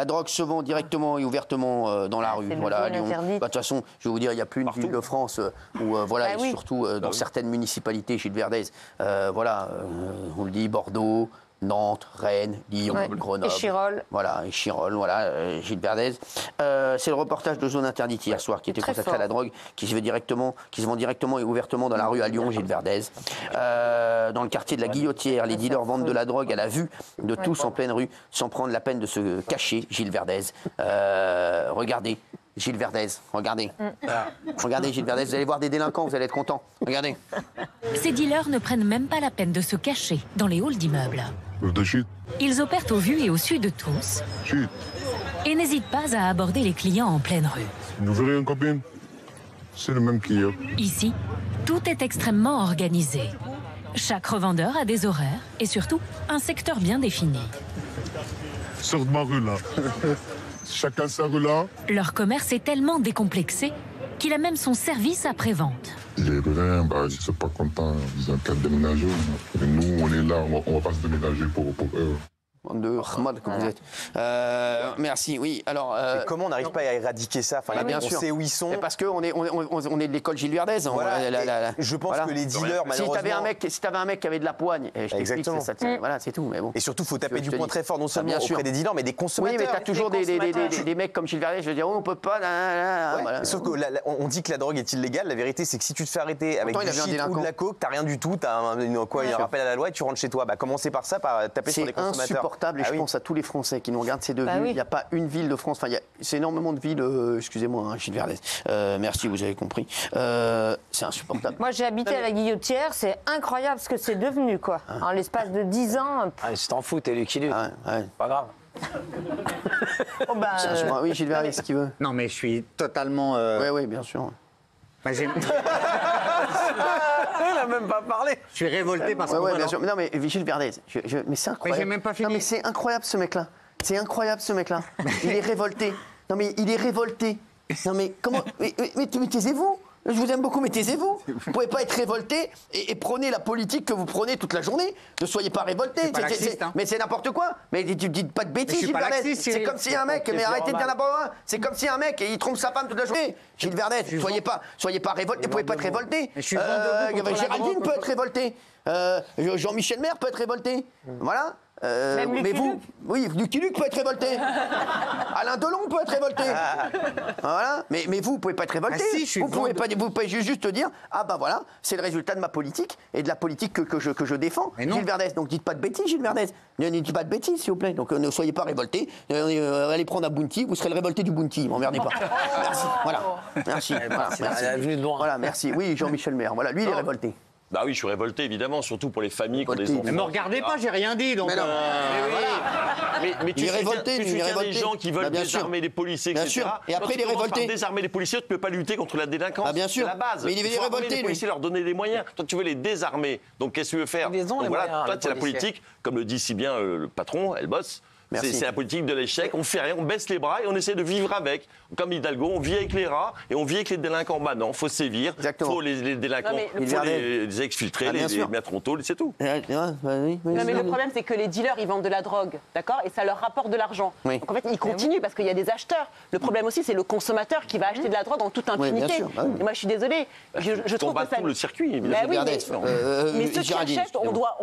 La drogue se vend directement et ouvertement dans la rue. Voilà, à Lyon. De toute façon, je vais vous dire, il n'y a plus une ville de France où, voilà, et surtout dans certaines municipalités, Gilles Verdez, voilà, on le dit, Bordeaux, Nantes, Rennes, Lyon, Grenoble. Et Chirol. Voilà, et Chirol, voilà, Gilles Verdez. C'est le reportage de Zone Interdite hier soir qui était consacré à la drogue, qui se vend directement et ouvertement dans la rue à Lyon, Gilles Verdez. Dans le quartier de la Guillotière, les dealers vendent de la drogue à la vue de tous en pleine rue, sans prendre la peine de se cacher, Gilles Verdez. Regardez. Gilles Verdez, regardez. Regardez Gilles Verdez, vous allez voir des délinquants, vous allez être contents. Regardez. Ces dealers ne prennent même pas la peine de se cacher dans les halls d'immeubles. Ils opèrent au vu et au su de tous et n'hésitent pas à aborder les clients en pleine rue. Vous verrez une copine, c'est le même qu'hier. Ici, tout est extrêmement organisé. Chaque revendeur a des horaires et surtout un secteur bien défini. Sors de ma rue là. Chacun sa rue là. Leur commerce est tellement décomplexé qu'il a même son service après-vente. Les brins, ils ne sont pas contents, ils ont qu'à déménager. Et nous, on est là, on va pas se déménager pour eux. De Ahmad que vous êtes. Merci, oui. Alors, comment on n'arrive pas à éradiquer ça? Enfin, bien on sûr. sait où ils sont. Parce qu'on est de l'école Gilles Verdez. Voilà. Je pense que les dealers, malheureusement... Si t'avais un mec qui avait de la poigne, je t'explique, voilà, c'est tout. Mais bon. Et surtout, il faut taper du poing très fort, non seulement auprès des dealers, mais des consommateurs. Oui, mais t'as toujours des mecs comme Gilles Verdez, je veux dire, on peut pas... Voilà. Sauf qu'on dit que la drogue est illégale. La vérité, c'est que si tu te fais arrêter avec du shit ou de la coke, t'as rien du tout, t'as un rappel à la loi et tu rentres chez toi. Commencez par ça, par taper sur les consommateurs. C'est insupportable et je pense à tous les Français qui nous regardent ces deux villes. Il n'y a pas une ville de France, c'est énormément de villes, excusez-moi, Gilles Verdez. Merci, vous avez compris. C'est insupportable. Moi, j'ai habité à la Guillotière, c'est incroyable ce que c'est devenu, quoi. En l'espace de 10 ans... Si t'en fous, t'es Lucky Luke. Pas grave. Oui, Gilles Verdez, ce qu'il veut. Non, mais je suis totalement... Oui, bien sûr. Il n'a même pas parlé. Je suis révolté parce que... bien sûr. Non, mais Gilles Verdez, mais c'est incroyable. Mais j'ai même pas fini. Non, mais c'est incroyable, ce mec-là. C'est incroyable, ce mec-là. Il est révolté. Non, mais il est révolté. Non, mais comment... Mais taisez-vous. Je vous aime beaucoup, mais taisez-vous. Vous ne pouvez pas être révolté et prôner la politique que vous prenez toute la journée. Ne soyez pas révolté. Mais c'est n'importe quoi. Mais tu dites pas de bêtises, Gilles Verdez. C'est comme si un mec, mais arrêtez de dire n'importe quoi. C'est comme si un mec, il trompe sa femme toute la journée. Gilles Verdez, soyez pas révolté. Vous ne pouvez pas être révolté. Géraldine peut être révoltée. Jean-Michel Maire peut être révolté. Voilà. Mais vous, oui, Lucky Luke peut être révolté. Alain Delon peut être révolté. Voilà. Mais vous pouvez pas être révolté. Vous pouvez juste dire, voilà, c'est le résultat de ma politique et de la politique que je défends. Gilles Verdez. Donc dites pas de bêtises, Gilles Verdez. Ne dites pas de bêtises, s'il vous plaît. Donc ne soyez pas révolté. Allez prendre un Bounty, vous serez le révolté du Bounty. M'emmerdez pas. Merci. Voilà. Merci. Voilà, merci. Oui, Jean-Michel Maire. Voilà, lui, il est révolté. Bah oui, je suis révolté, évidemment, surtout pour les familles qui ont des enfants. Ne me regardez pas, j'ai rien dit, donc... Mais tu soutiens des gens qui veulent désarmer les policiers, etc. Bien sûr. Et après, il est révolté. Désarmer les policiers, tu ne peux pas lutter contre la délinquance. Bien sûr. C'est la base. Mais il est révolté, les policiers, leur donner des moyens. Toi, tu veux les désarmer. Donc, qu'est-ce que tu veux faire? Voilà, toi, c'est la politique, comme le dit si bien le patron, elle bosse. C'est la politique de l'échec, on fait rien, on baisse les bras et on essaie de vivre avec. Comme Hidalgo, on vit avec les rats et on vit avec les délinquants. Bah non, il faut sévir, il faut les délinquants, il faut les exfiltrer, les mettre en tôle, c'est tout. Non, mais le problème, c'est que les dealers, ils vendent de la drogue, d'accord? Et ça leur rapporte de l'argent. Donc en fait, ils continuent parce qu'il y a des acheteurs. Le problème aussi, c'est le consommateur qui va acheter de la drogue en toute impunité. Et moi, je suis désolée. Je trouve que ça... tout le circuit. Mais ceux qui achètent, on doit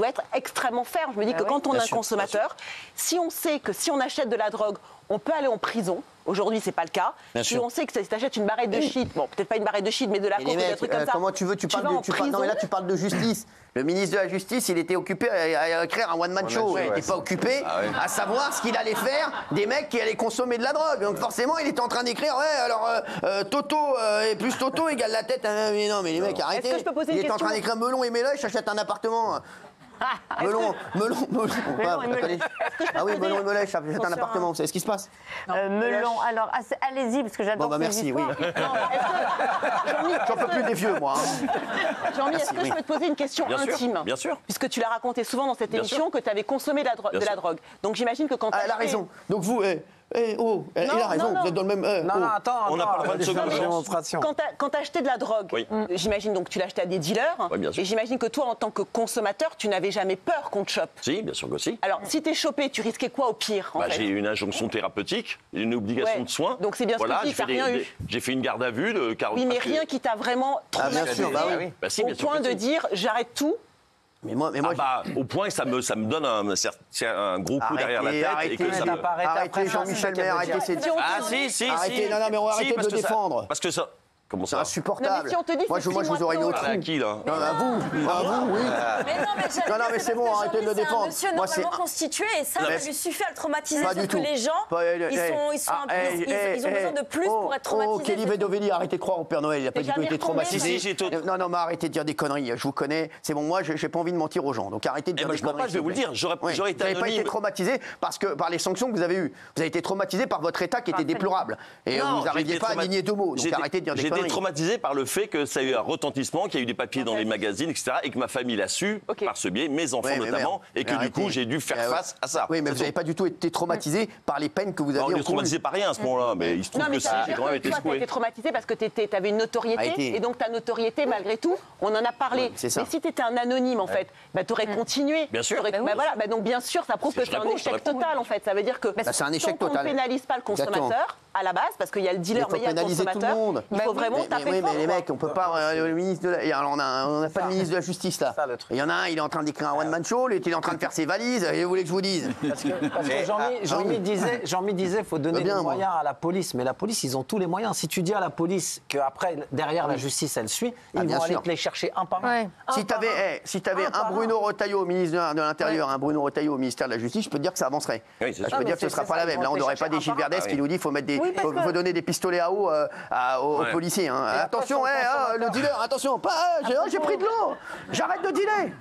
être extrêmement ferme. Je me dis que quand on a un consommateur, si on sait que si on achète de la drogue, on peut aller en prison. Aujourd'hui, c'est pas le cas. Si on sait que si tu achètes une barrette de shit, bon, peut-être pas une barrette de shit, mais de la coke, des trucs comme ça. Comment tu veux, non, mais là, tu parles de justice. Le ministre de la Justice, il était occupé à écrire un one-man show. Il n'était pas occupé à savoir ce qu'il allait faire des mecs qui allaient consommer de la drogue. Donc forcément, il était en train d'écrire, Toto plus Toto égale la tête. Mais non, mais les mecs, arrêtez. Il était en train d'écrire Melon et Méloche, j'achète un appartement. Melon. Ah oui, Melon et Melèche, j'achète un appartement. Vous savez ce qui se passe? Melon, alors allez-y, parce que j'adore. Merci, oui. J'en peux plus des vieux, moi. Jean-Mi, est-ce que je peux te poser une question intime? Bien sûr. Puisque tu l'as raconté souvent dans cette émission que tu avais consommé de la drogue. Donc j'imagine que quand elle a raison. Donc vous, il a raison, vous êtes dans le même... attends, on n'a pas le droit de démonstration. Quand tu as acheté de la drogue, j'imagine donc tu l'as acheté à des dealers, et j'imagine que toi, en tant que consommateur, tu n'avais jamais peur qu'on te chope. Si, bien sûr que si. Alors, si t'es chopé, tu risquais quoi au pire en fait J'ai eu une injonction thérapeutique, une obligation de soins. Donc c'est bien ce que tu dis, t'as rien eu. J'ai fait une garde à vue de 40. Oui, mais rien qui t'a vraiment traumatisé au point de dire j'arrête tout. Mais moi, au point que ça me donne un gros coup derrière la tête. Arrêtez Jean-Michel Maire, arrêtez ces... Ah si. Arrêtez, non, mais on va arrêter de le défendre. Parce que ça... Comment ça? C'est insupportable. Non, mais si on te dit, moi, je vous aurais mis au trou. À qui, là? À vous, oui. Non, mais c'est bon, arrêtez de le défendre. C'est un monsieur normalement constitué et ça lui suffit à le traumatiser. Pas du tout. Que les gens, ils ont besoin de plus pour être traumatisés. Kelly Vedovelli, arrêtez de croire au Père Noël, il n'a pas du tout été traumatisé. Si, non, mais arrêtez de dire des conneries, je vous connais. C'est bon, moi, j'ai pas envie de mentir aux gens, donc arrêtez de dire des conneries. Je vais vous le dire, j'aurais été anonyme. Vous n'avez pas été traumatisé par les sanctions que vous avez eues. Vous avez été traumatisé par votre état qui était déplorable. Et vous n'arriviez pas à aligner deux mots, donc arrêtez de dire des conneries. J'ai été traumatisé par le fait que ça a eu un retentissement, qu'il y a eu des papiers dans les magazines, etc., et que ma famille l'a su, par ce biais, mes enfants notamment, et que du coup, j'ai dû faire face à ça. Oui, mais vous n'avez pas du tout été traumatisé par les peines que vous avez encourues. On ne traumatisé par rien à ce moment-là, mais il se trouve que si, j'ai quand même été secoué. Toi, tu as été traumatisé parce que tu avais une notoriété, et donc ta notoriété, malgré tout, on en a parlé. Mais si tu étais un anonyme, en fait, tu aurais continué. Bien sûr. Donc, bien sûr, ça prouve que c'est un échec total, en fait. Ça veut dire que c'est un échec total. On ne pénalise pas le consommateur à la base, parce qu'il y a le dealer, mais il y a le consommateur. Il faut vraiment taper fort. Mais les mecs, on peut pas. On n'a pas de ministre de la Justice là. Il y en a un, il est en train d'écrire un one-man show, l'autre il est en train de faire ses valises, et vous voulez que je vous dise? Parce que Jean-Mi disait, il faut donner des moyens à la police, mais la police, ils ont tous les moyens. Si tu dis à la police qu'après, derrière la justice, elle suit, ils vont aller te les chercher un par un. Si tu avais un Bruno Retailleau, ministre de l'Intérieur, un Bruno Retailleau au ministère de la Justice, je peux te dire que ça avancerait. Je peux dire que ce ne sera pas la même. Là, on n'aurait pas des Gilles Verdès qui nous dit qu'il faut donner des pistolets à eau aux policiers. Attention, le dealer, attention, j'ai pris de l'eau, j'arrête de dealer.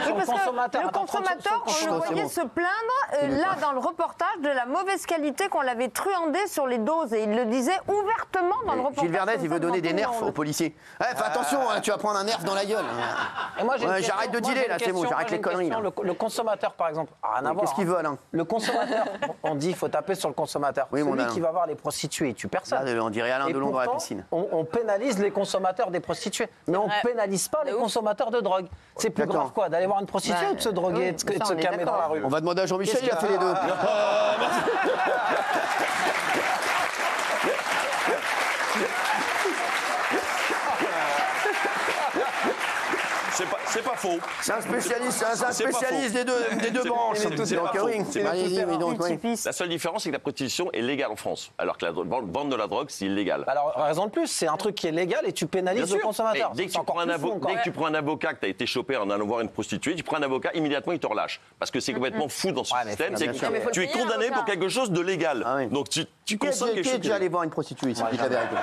Oui, parce que le consommateur, on le voyait se plaindre, là, dans le reportage, de la mauvaise qualité qu'on l'avait truandé sur les doses. Et il le disait ouvertement dans le reportage. Gilles Verdès, il veut donner des nerfs aux policiers. Fais attention, tu vas prendre un nerf dans la gueule. J'arrête de dealer, là, c'est bon, j'arrête les conneries. Le consommateur, par exemple, rien à voir. Qu'est-ce qu'il veut, Alain? Le consommateur, on dit, il faut taper sur le consommateur. Celui qui va voir les prostituées, il tue personne. On dirait Alain Delon dans la piscine. On pénalise les consommateurs des prostituées. Mais on pénalise pas les consommateurs de drogue. C'est plus grave quoi, d'aller voir une prostituée ou de se droguer, de se calmer dans la rue? On va demander à Jean-Michel, il a fait les deux. C'est pas faux. C'est un spécialiste des deux branches. La seule différence, c'est que la prostitution est légale en France, alors que la vente de la drogue, c'est illégal. Alors, raison de plus, c'est un truc qui est légal et tu pénalises le consommateur. Dès que tu prends un avocat, que tu as été chopé en allant voir une prostituée, tu prends un avocat, immédiatement, il te relâche. Parce que c'est complètement fou dans ce système. C'est que tu es condamné pour quelque chose de légal. Donc, tu consommes quelque chose. Qui est déjà allé voir une prostituée, c'est la vérité?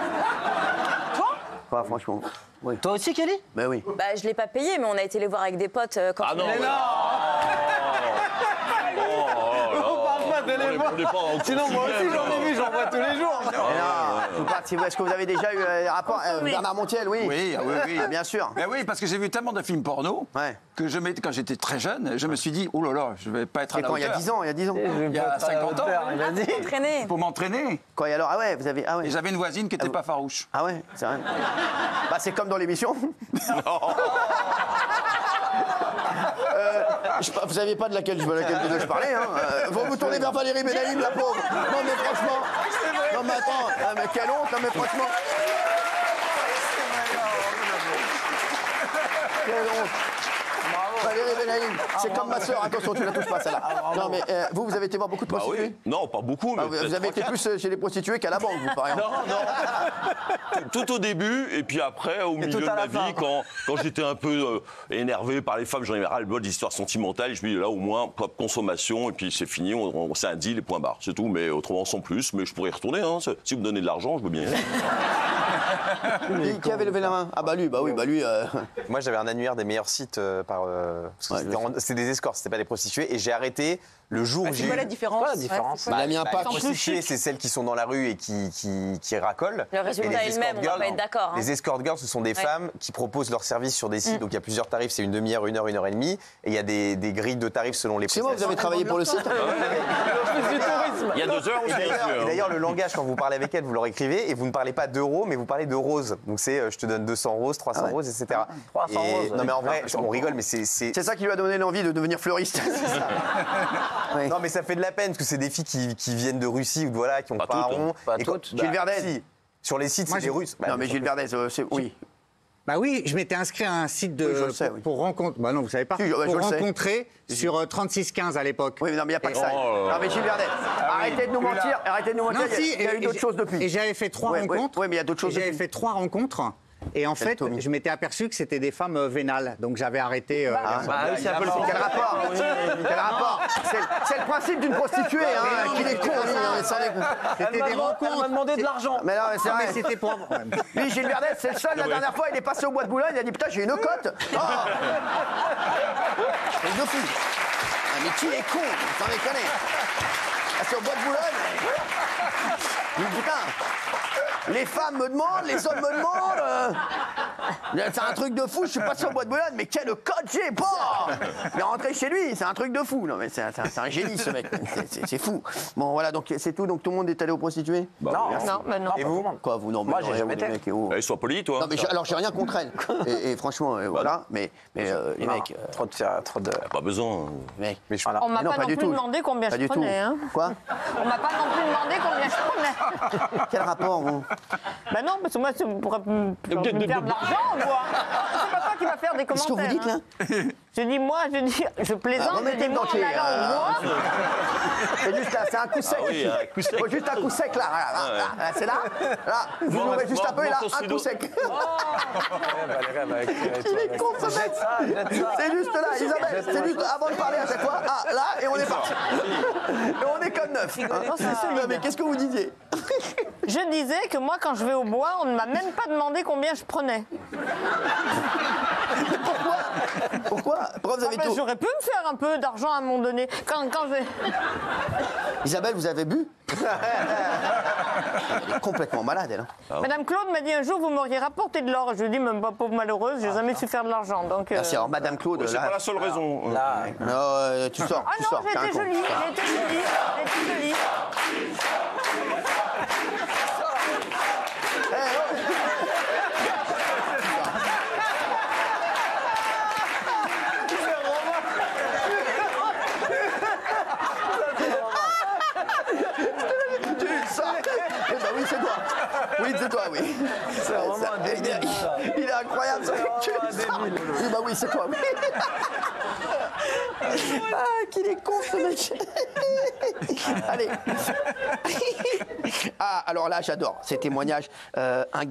Toi, franchement. Oui. Toi aussi, Kelly? Ben oui. Je l'ai pas payé, mais on a été les voir avec des potes quand on est là. Sinon, moi aussi, j'en ai vu, j'en vois tous les jours. Est-ce que vous avez déjà eu un rapport Bernard Montiel? Oui. Oui, bien sûr. Mais oui, parce que j'ai vu tellement de films porno que quand j'étais très jeune, je me suis dit, oh là là, je vais pas être à la hauteur. Il y a 10 ans, il y a 50 ans. Pour m'entraîner. Quoi, et alors? Ah ouais, vous avez. Ah ouais. Et j'avais une voisine qui n'était pas farouche. Ah ouais, c'est vrai. C'est comme dans l'émission. Vous saviez pas de laquelle je parlais, hein. Vous vous tournez vers Valérie Benaïm, la pauvre. Non mais franchement. Non mais attends, mais quelle honte, non mais franchement. Quelle honte. Valérie Benaïm, c'est comme ma sœur, attention, tu la touches pas celle-là. Non mais vous avez été voir beaucoup de prostituées? Oui. Non, pas beaucoup. Mais vous avez été plus chez les prostituées qu'à la banque, vous, par exemple. Non. Tout au début, et puis après, au milieu de ma vie, quand j'étais un peu énervé par les femmes, j'en avais ras-le-bol d'histoires sentimentales, je me dis là, au moins, consommation, et puis c'est fini, c'est un deal, et point barre, c'est tout, mais autrement, sans plus. Mais je pourrais y retourner, hein. Si vous me donnez de l'argent, je veux bien. Qui avait levé la main? Ah bah lui. Moi, j'avais un annuaire des meilleurs sites c'était des escorts, c'était pas des prostituées, et j'ai arrêté le jour où j'ai eu... C'est quoi la différence? Il a mis un pack. Les prostituées, c'est celles qui sont dans la rue et qui racolent. Le résultat est le même, on va pas être d'accord. Les escort girls, ce sont des femmes qui proposent leurs services sur des sites, donc il y a plusieurs tarifs, c'est une demi-heure, 1 heure et demie, et il y a des grilles de tarifs selon les prestations. C'est moi, vous avez travaillé pour le site? Il y a 2 heures aussi. Et d'ailleurs, le langage, quand vous parlez avec elle, vous leur écrivez et vous ne parlez pas d'euros, mais vous parlez de roses. Donc c'est je te donne 200 roses, 300 roses, etc. 300 roses. Non, mais en vrai, on rigole, mais c'est ça qui lui a donné l'envie de devenir fleuriste. Oui. Non, mais ça fait de la peine parce que c'est des filles qui viennent de Russie ou de, voilà, qui ont pas un rond. Pas toutes. Gilles Verdez. Si. Sur les sites, c'est des Russes. Non, mais Gilles Verdez, oui. Bah oui, je m'étais inscrit à un site pour rencontrer. Bah non, vous savez pas. Pour rencontrer sur 3615 à l'époque. Oui, mais non, mais il n'y a pas que ça. Non, mais Gilles Verdez, arrêtez de nous mentir. Arrêtez de nous mentir. Il y a eu d'autres choses depuis. Et j'avais fait 3 rencontres. Oui, mais il y a d'autres choses. J'avais fait 3 rencontres. Et en fait, je m'étais aperçu que c'était des femmes vénales. Donc j'avais arrêté. C'est un peu quel rapport Quel rapport C'est le principe d'une prostituée, hein, qu'il est con. C'était des rencontres. Elle m'a demandé de l'argent. Mais non, mais c'est vrai. C'était pour. Lui, Gilles Verdez, c'est le seul. La dernière fois, il est passé au bois de Boulogne. Il a dit putain, j'ai une cote. C'est de fou. Mais qui est con Sans déconner. C'est au bois de Boulogne. Mais putain, les femmes me demandent, les hommes me demandent. C'est un truc de fou, je suis passé au bois de Boulogne, mais quel code j'ai pas. Mais rentrer chez lui, c'est un truc de fou. Non mais c'est un génie ce mec, c'est fou. Bon voilà, donc c'est tout, donc tout le monde est allé aux prostituées. Non. Et vous quoi, vous non, moi j'ai jamais été. Sois poli, toi. Non mais alors j'ai rien contre elle. Et franchement, voilà, mais les mecs. Trop de. Pas besoin. Mec. On m'a pas non plus demandé combien je prenais. Hein. Quoi? On m'a pas non plus demandé combien je prenais. Quel rapport, vous? Ben non, parce que moi, c'est pour me faire de l'argent, moi. C'est pas toi qui va faire des commentaires. Qu'est-ce que vous dites, là? Je dis, moi, je plaisante, je dis, moi, en allant au bois. C'est juste là, c'est un coup sec. Oui, un coup sec. Juste un coup sec, là. C'est là. Là, vous ouvrez juste un peu, et là, un coup sec. Il est con, ce mec. C'est juste là, Isabelle. C'est juste avant de parler à chaque fois. Ah, là, et on est parti. Et on est comme neuf. Mais qu'est-ce que vous disiez? Je disais que moi, quand je vais au bois, on ne m'a même pas demandé combien je prenais. Pourquoi vous avez tout... J'aurais pu me faire un peu d'argent à un moment donné. Quand je... Isabelle, vous avez bu? Elle est complètement malade, elle. Madame Claude m'a dit un jour, vous m'auriez rapporté de l'or. Je lui ai dit, même pas pauvre malheureuse, j'ai jamais su faire de l'argent. Donc, Merci, alors Madame Claude... C'est pas la seule raison. Là, tu sors, tu sors. Ah non, j'ai été jolie, j'ai été jolie. Oui, c'est toi. Oui, c'est toi, oui. C'est vraiment un débile. Il est incroyable, ça. Oui, bah oui, c'est toi, oui. Ah, qu'il est con, ce mec. Allez. Ah, alors là, j'adore ces témoignages. Un gars